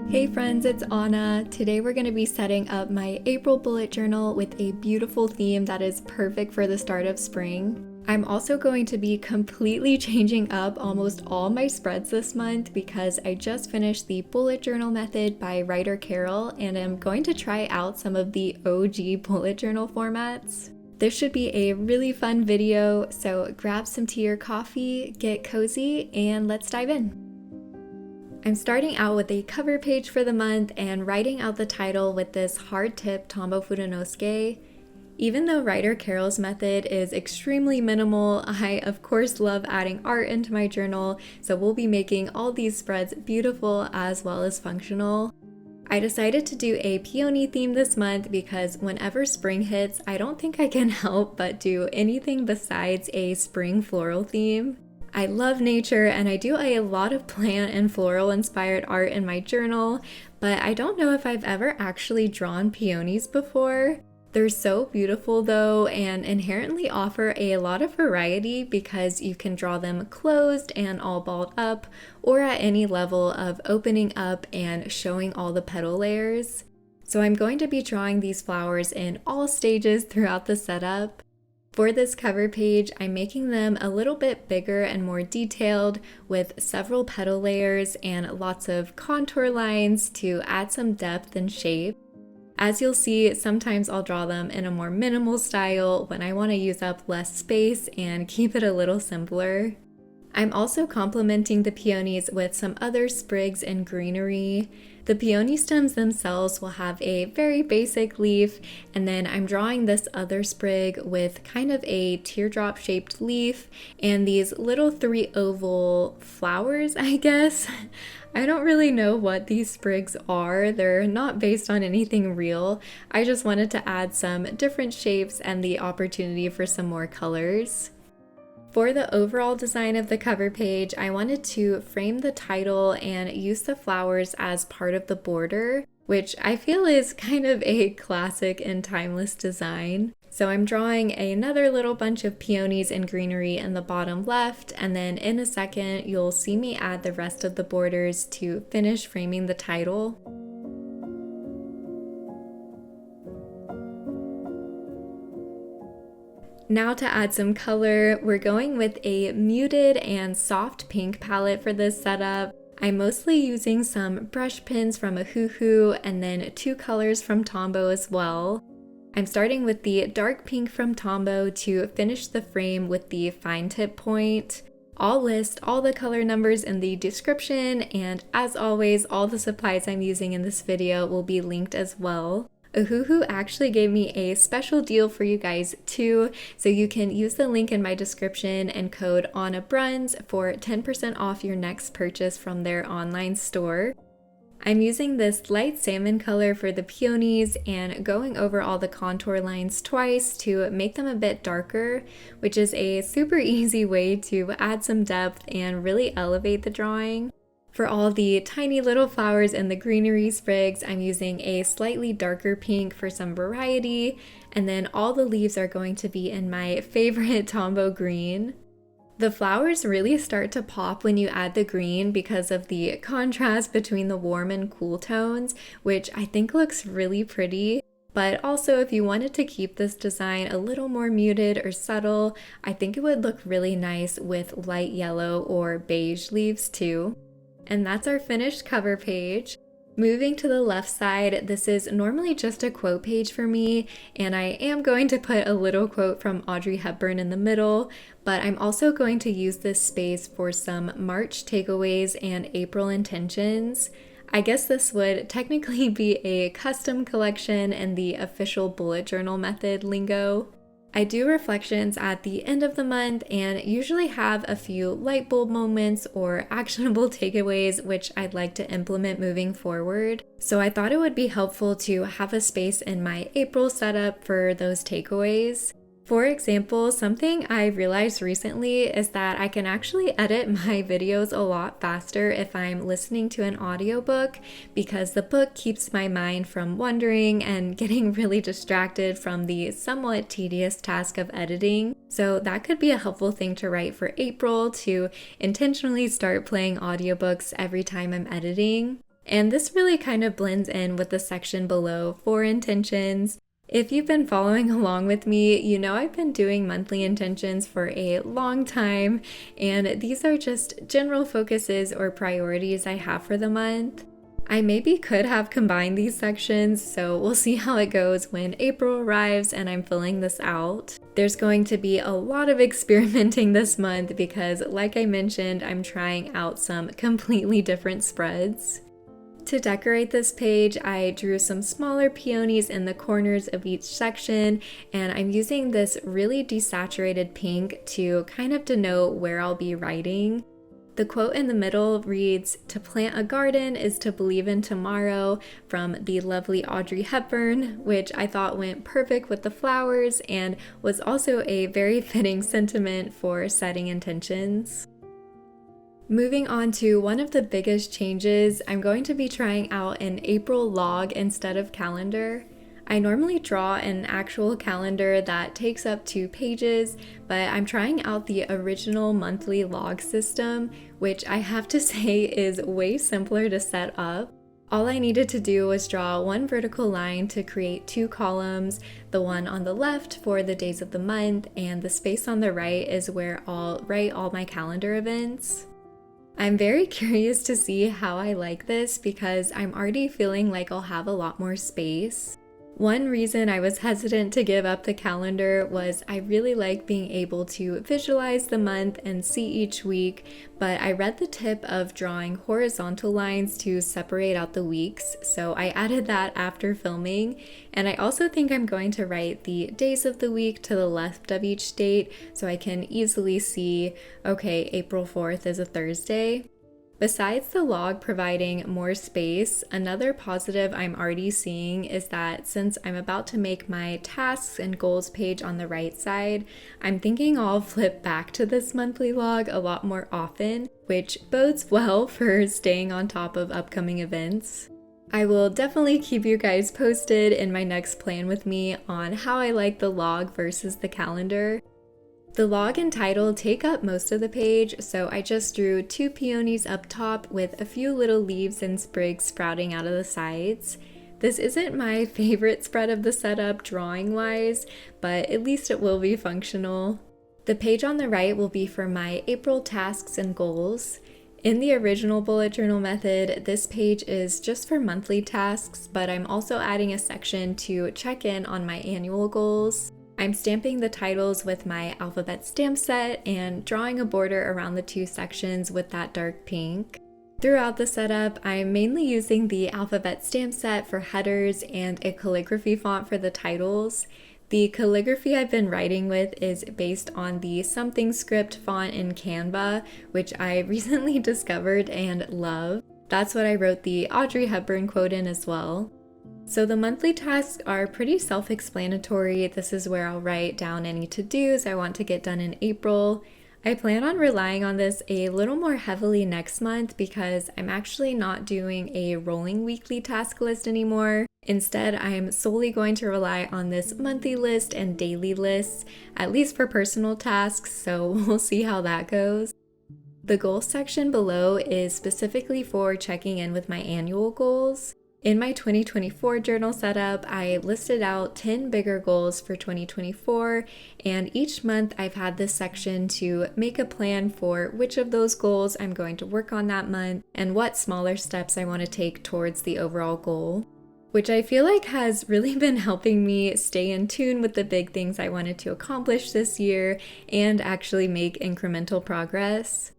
Hey friends, it's Anna. Today we're going to be setting up my April bullet journal with a beautiful theme that is perfect for the start of spring. I'm also going to be completely changing up almost all my spreads this month because I just finished the bullet journal method by Ryder Carol and I'm going to try out some of the OG bullet journal formats. This should be a really fun video, so grab some tea or coffee, get cozy, and let's dive in. I'm starting out with a cover page for the month and writing out the title with this hard tip Tombow Fudenosuke. Even though Ryder Carol's method is extremely minimal, I of course love adding art into my journal, so we'll be making all these spreads beautiful as well as functional. I decided to do a peony theme this month because whenever spring hits, I don't think I can help but do anything besides a spring floral theme. I love nature and I do a lot of plant and floral inspired art in my journal, but I don't know if I've ever actually drawn peonies before. They're so beautiful though and inherently offer a lot of variety because you can draw them closed and all balled up or at any level of opening up and showing all the petal layers. So I'm going to be drawing these flowers in all stages throughout the setup. For this cover page, I'm making them a little bit bigger and more detailed with several petal layers and lots of contour lines to add some depth and shape. As you'll see, sometimes I'll draw them in a more minimal style when I want to use up less space and keep it a little simpler. I'm also complementing the peonies with some other sprigs and greenery. The peony stems themselves will have a very basic leaf, and then I'm drawing this other sprig with kind of a teardrop shaped leaf and these little 3 oval flowers, I guess. I don't really know what these sprigs are. They're not based on anything real. I just wanted to add some different shapes and the opportunity for some more colors. For the overall design of the cover page, I wanted to frame the title and use the flowers as part of the border, which I feel is kind of a classic and timeless design. So I'm drawing another little bunch of peonies and greenery in the bottom left, and then in a second you'll see me add the rest of the borders to finish framing the title. Now to add some color, we're going with a muted and soft pink palette for this setup. I'm mostly using some brush pins from Ohuhu and then 2 colors from Tombow as well. I'm starting with the dark pink from Tombow to finish the frame with the fine tip point. I'll list all the color numbers in the description, and as always, all the supplies I'm using in this video will be linked as well. Ohuhu actually gave me a special deal for you guys too, so you can use the link in my description and code ANNABRUNS for 10% off your next purchase from their online store. I'm using this light salmon color for the peonies and going over all the contour lines twice to make them a bit darker, which is a super easy way to add some depth and really elevate the drawing. For all the tiny little flowers and the greenery sprigs, I'm using a slightly darker pink for some variety, and then all the leaves are going to be in my favorite Tombow green. The flowers really start to pop when you add the green because of the contrast between the warm and cool tones, which I think looks really pretty. But also, if you wanted to keep this design a little more muted or subtle, I think it would look really nice with light yellow or beige leaves too. And that's our finished cover page. Moving to the left side, this is normally just a quote page for me, and I am going to put a little quote from Audrey Hepburn in the middle, but I'm also going to use this space for some March takeaways and April intentions. I guess this would technically be a custom collection in the official bullet journal method lingo. I do reflections at the end of the month and usually have a few light bulb moments or actionable takeaways which I'd like to implement moving forward. So I thought it would be helpful to have a space in my April setup for those takeaways. For example, something I realized recently is that I can actually edit my videos a lot faster if I'm listening to an audiobook because the book keeps my mind from wandering and getting really distracted from the somewhat tedious task of editing. So that could be a helpful thing to write for April, to intentionally start playing audiobooks every time I'm editing. And this really kind of blends in with the section below for intentions. If you've been following along with me, you know I've been doing monthly intentions for a long time, and these are just general focuses or priorities I have for the month. I maybe could have combined these sections, so we'll see how it goes when April arrives and I'm filling this out. There's going to be a lot of experimenting this month because, like I mentioned, I'm trying out some completely different spreads. To decorate this page, I drew some smaller peonies in the corners of each section, and I'm using this really desaturated pink to kind of denote where I'll be writing. The quote in the middle reads, "To plant a garden is to believe in tomorrow," from the lovely Audrey Hepburn, which I thought went perfect with the flowers and was also a very fitting sentiment for setting intentions. Moving on to one of the biggest changes, I'm going to be trying out an April log instead of calendar. I normally draw an actual calendar that takes up 2 pages, but I'm trying out the original monthly log system, which I have to say is way simpler to set up. All I needed to do was draw one vertical line to create 2 columns, the one on the left for the days of the month, and the space on the right is where I'll write all my calendar events. I'm very curious to see how I like this because I'm already feeling like I'll have a lot more space. One reason I was hesitant to give up the calendar was I really like being able to visualize the month and see each week, but I read the tip of drawing horizontal lines to separate out the weeks, so I added that after filming, and I also think I'm going to write the days of the week to the left of each date so I can easily see, okay, April 4th is a Thursday. Besides the log providing more space, another positive I'm already seeing is that since I'm about to make my tasks and goals page on the right side, I'm thinking I'll flip back to this monthly log a lot more often, which bodes well for staying on top of upcoming events. I will definitely keep you guys posted in my next plan with me on how I like the log versus the calendar. The log and title take up most of the page, so I just drew 2 peonies up top with a few little leaves and sprigs sprouting out of the sides. This isn't my favorite spread of the setup drawing-wise, but at least it will be functional. The page on the right will be for my April tasks and goals. In the original bullet journal method, this page is just for monthly tasks, but I'm also adding a section to check in on my annual goals. I'm stamping the titles with my alphabet stamp set and drawing a border around the 2 sections with that dark pink. Throughout the setup, I'm mainly using the alphabet stamp set for headers and a calligraphy font for the titles. The calligraphy I've been writing with is based on the Something Script font in Canva, which I recently discovered and love. That's what I wrote the Audrey Hepburn quote in as well. So the monthly tasks are pretty self-explanatory. This is where I'll write down any to-dos I want to get done in April. I plan on relying on this a little more heavily next month because I'm actually not doing a rolling weekly task list anymore. Instead, I'm solely going to rely on this monthly list and daily lists, at least for personal tasks, so we'll see how that goes. The goals section below is specifically for checking in with my annual goals. In my 2024 journal setup, I listed out 10 bigger goals for 2024, and each month I've had this section to make a plan for which of those goals I'm going to work on that month and what smaller steps I want to take towards the overall goal, which I feel like has really been helping me stay in tune with the big things I wanted to accomplish this year and actually make incremental progress.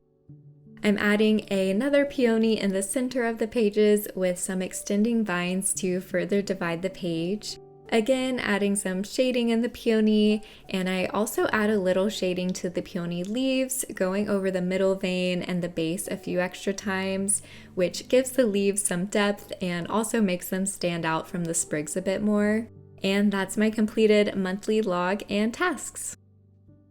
I'm adding another peony in the center of the pages with some extending vines to further divide the page. Again, adding some shading in the peony, and I also add a little shading to the peony leaves, going over the middle vein and the base a few extra times, which gives the leaves some depth and also makes them stand out from the sprigs a bit more. And that's my completed monthly log and tasks.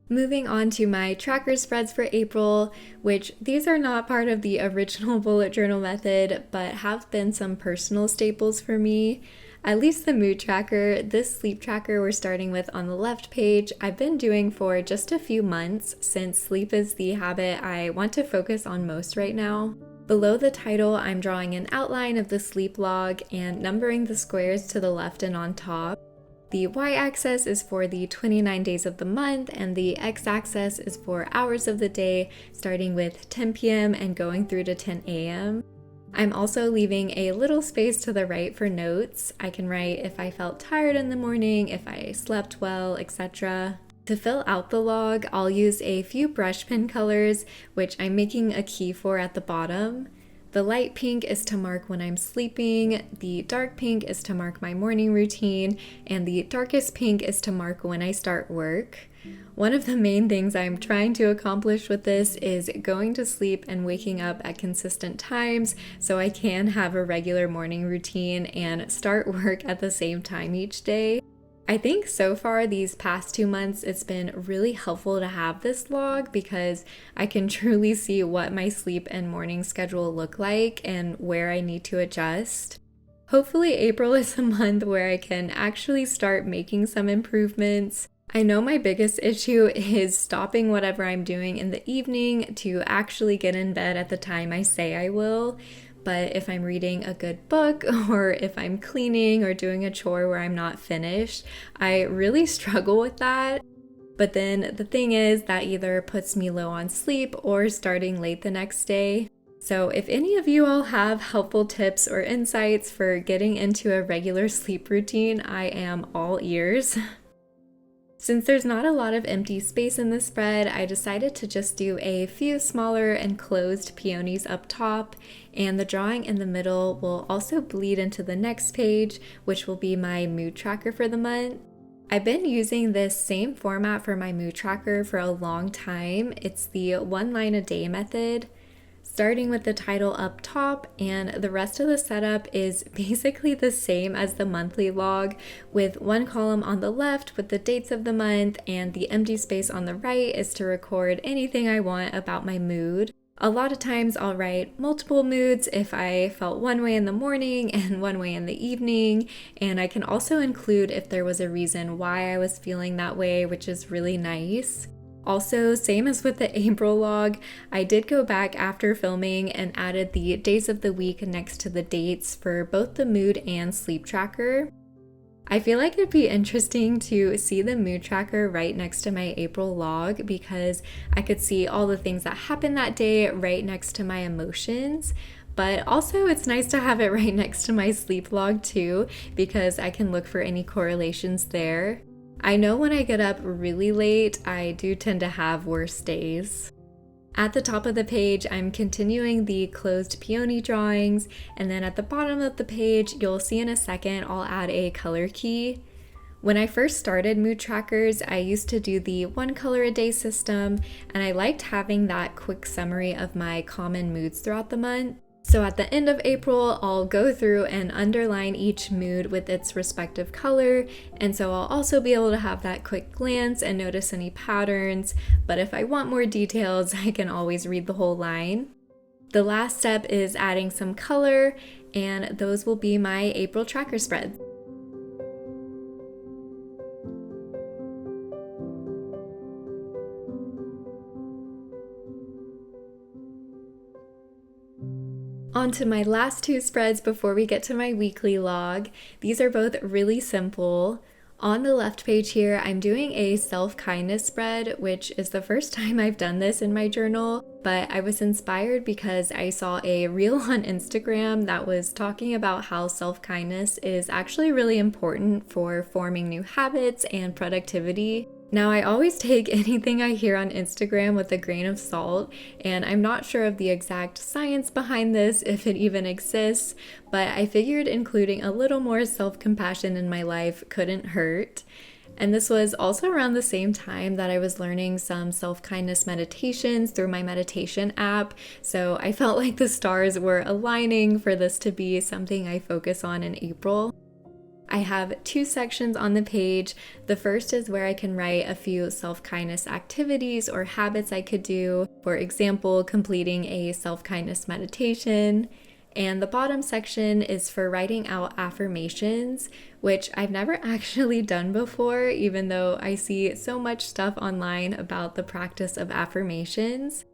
Moving on to my tracker spreads for April, which these are not part of the original bullet journal method, but have been some personal staples for me. At least the mood tracker, this sleep tracker we're starting with on the left page, I've been doing for just a few months since sleep is the habit I want to focus on most right now. Below the title, I'm drawing an outline of the sleep log and numbering the squares to the left and on top. The y-axis is for the 29 days of the month, and the x-axis is for hours of the day, starting with 10 p.m. and going through to 10 a.m. I'm also leaving a little space to the right for notes. I can write if I felt tired in the morning, if I slept well, etc. To fill out the log, I'll use a few brush pen colors, which I'm making a key for at the bottom. The light pink is to mark when I'm sleeping, the dark pink is to mark my morning routine, and the darkest pink is to mark when I start work. One of the main things I'm trying to accomplish with this is going to sleep and waking up at consistent times so I can have a regular morning routine and start work at the same time each day. I think so far these past 2 months it's been really helpful to have this log because I can truly see what my sleep and morning schedule look like and where I need to adjust. Hopefully April is a month where I can actually start making some improvements. I know my biggest issue is stopping whatever I'm doing in the evening to actually get in bed at the time I say I will. But if I'm reading a good book or if I'm cleaning or doing a chore where I'm not finished, I really struggle with that. But then the thing is that either puts me low on sleep or starting late the next day. So if any of you all have helpful tips or insights for getting into a regular sleep routine, I am all ears. Since there's not a lot of empty space in the spread, I decided to just do a few smaller enclosed peonies up top, and the drawing in the middle will also bleed into the next page, which will be my mood tracker for the month. I've been using this same format for my mood tracker for a long time. It's the 1 line a day method. Starting with the title up top, and the rest of the setup is basically the same as the monthly log, with one column on the left with the dates of the month, and the empty space on the right is to record anything I want about my mood. A lot of times I'll write multiple moods if I felt one way in the morning and one way in the evening, and I can also include if there was a reason why I was feeling that way, which is really nice. Also, same as with the April log, I did go back after filming and added the days of the week next to the dates for both the mood and sleep tracker. I feel like it'd be interesting to see the mood tracker right next to my April log because I could see all the things that happened that day right next to my emotions. But also it's nice to have it right next to my sleep log too because I can look for any correlations there. I know when I get up really late, I do tend to have worse days. At the top of the page, I'm continuing the closed peony drawings, and then at the bottom of the page, you'll see in a second, I'll add a color key. When I first started mood trackers, I used to do the 1 color a day system, and I liked having that quick summary of my common moods throughout the month. So at the end of April, I'll go through and underline each mood with its respective color, and so I'll also be able to have that quick glance and notice any patterns, but if I want more details, I can always read the whole line. The last step is adding some color, and those will be my April tracker spreads. On to my last 2 spreads before we get to my weekly log. These are both really simple. On the left page here, I'm doing a self-kindness spread, which is the first time I've done this in my journal, but I was inspired because I saw a reel on Instagram that was talking about how self-kindness is actually really important for forming new habits and productivity. Now, I always take anything I hear on Instagram with a grain of salt, and I'm not sure of the exact science behind this, if it even exists, but I figured including a little more self-compassion in my life couldn't hurt. And this was also around the same time that I was learning some self-kindness meditations through my meditation app, so I felt like the stars were aligning for this to be something I focus on in April. I have 2 sections on the page. The first is where I can write a few self-kindness activities or habits I could do, for example, completing a self-kindness meditation. And the bottom section is for writing out affirmations, which I've never actually done before, even though I see so much stuff online about the practice of affirmations.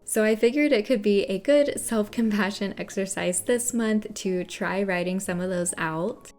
So I figured it could be a good self-compassion exercise this month to try writing some of those out.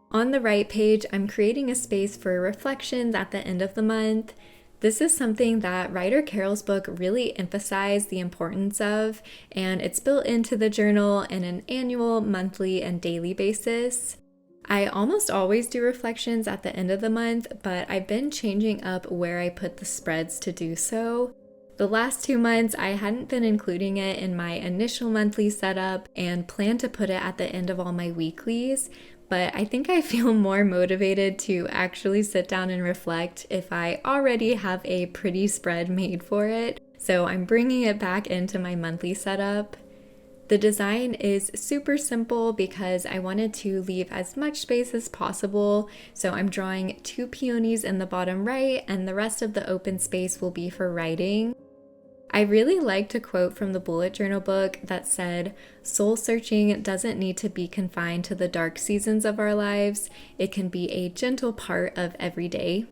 On the right page, I'm creating a space for reflections at the end of the month. This is something that Ryder Carol's book really emphasized the importance of, and it's built into the journal in an annual, monthly, and daily basis. I almost always do reflections at the end of the month, but I've been changing up where I put the spreads to do so. The last 2 months, I hadn't been including it in my initial monthly setup and planned to put it at the end of all my weeklies, but I think I feel more motivated to actually sit down and reflect if I already have a pretty spread made for it, so I'm bringing it back into my monthly setup. The design is super simple because I wanted to leave as much space as possible, so I'm drawing 2 peonies in the bottom right, and the rest of the open space will be for writing. I really liked a quote from the bullet journal book that said, "Soul searching doesn't need to be confined to the dark seasons of our lives. It can be a gentle part of every day."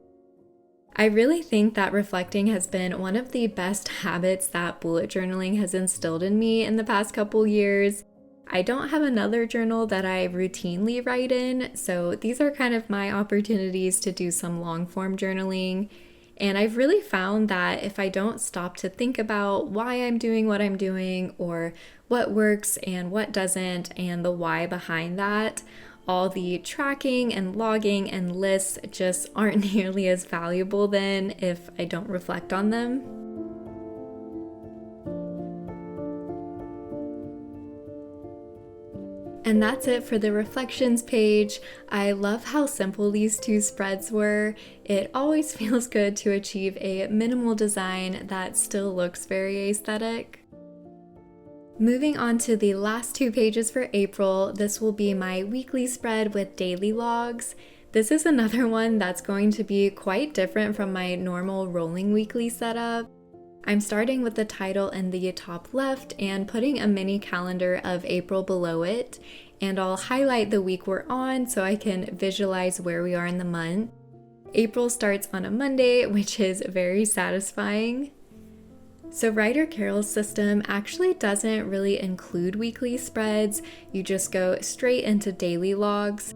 I really think that reflecting has been one of the best habits that bullet journaling has instilled in me in the past couple years. I don't have another journal that I routinely write in, so these are kind of my opportunities to do some long form journaling. And I've really found that if I don't stop to think about why I'm doing what I'm doing, or what works and what doesn't, and the why behind that, all the tracking and logging and lists just aren't nearly as valuable then if I don't reflect on them. And that's it for the reflections page. I love how simple these 2 spreads were. It always feels good to achieve a minimal design that still looks very aesthetic. Moving on to the last 2 pages for April, this will be my weekly spread with daily logs. This is another one that's going to be quite different from my normal rolling weekly setup. I'm starting with the title in the top left and putting a mini calendar of April below it, and I'll highlight the week we're on so I can visualize where we are in the month. April starts on a Monday, which is very satisfying. So Ryder Carol's system actually doesn't really include weekly spreads, you just go straight into daily logs.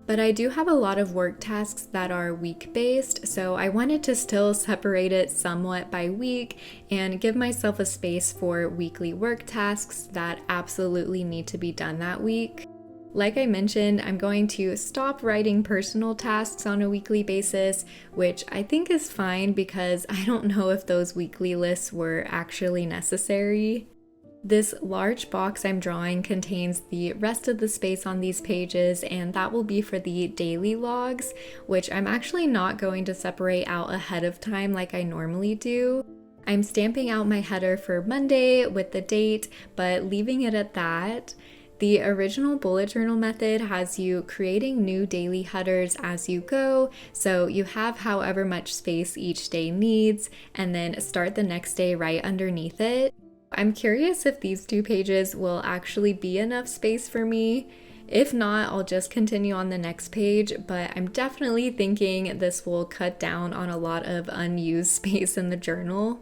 But I do have a lot of work tasks that are week-based, so I wanted to still separate it somewhat by week and give myself a space for weekly work tasks that absolutely need to be done that week. Like I mentioned, I'm going to stop writing personal tasks on a weekly basis, which I think is fine because I don't know if those weekly lists were actually necessary. This large box I'm drawing contains the rest of the space on these pages, and that will be for the daily logs, which I'm actually not going to separate out ahead of time like I normally do. I'm stamping out my header for Monday with the date, but leaving it at that. The original bullet journal method has you creating new daily headers as you go, so you have however much space each day needs, and then start the next day right underneath it. I'm curious if these 2 pages will actually be enough space for me. If not, I'll just continue on the next page, but I'm definitely thinking this will cut down on a lot of unused space in the journal.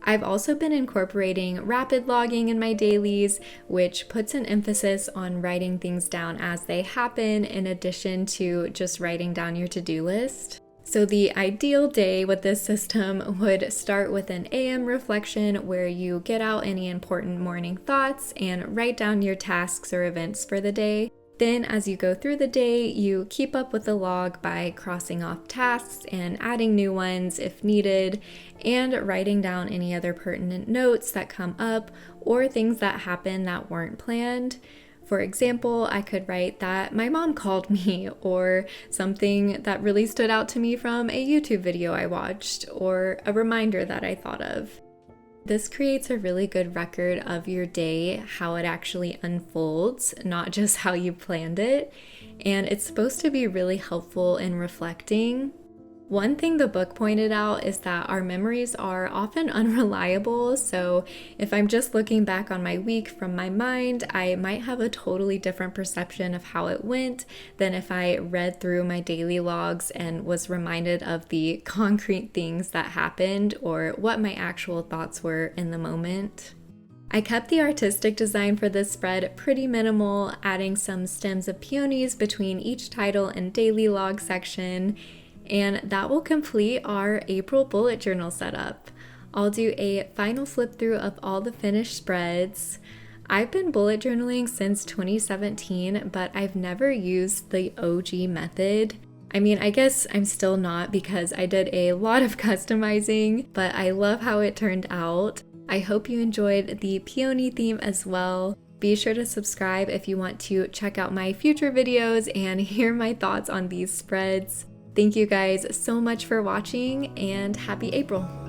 I've also been incorporating rapid logging in my dailies, which puts an emphasis on writing things down as they happen in addition to just writing down your to-do list. So the ideal day with this system would start with an AM reflection where you get out any important morning thoughts and write down your tasks or events for the day. Then as you go through the day, you keep up with the log by crossing off tasks and adding new ones if needed, and writing down any other pertinent notes that come up or things that happen that weren't planned. For example, I could write that my mom called me, or something that really stood out to me from a YouTube video I watched, or a reminder that I thought of. This creates a really good record of your day, how it actually unfolds, not just how you planned it, and it's supposed to be really helpful in reflecting. One thing the book pointed out is that our memories are often unreliable, so if I'm just looking back on my week from my mind, I might have a totally different perception of how it went than if I read through my daily logs and was reminded of the concrete things that happened or what my actual thoughts were in the moment. I kept the artistic design for this spread pretty minimal, adding some stems of peonies between each title and daily log section. And that will complete our April bullet journal setup. I'll do a final flip through of all the finished spreads. I've been bullet journaling since 2017, but I've never used the OG method. I mean, I guess I'm still not because I did a lot of customizing, but I love how it turned out. I hope you enjoyed the peony theme as well. Be sure to subscribe if you want to check out my future videos and hear my thoughts on these spreads. Thank you guys so much for watching, and happy April!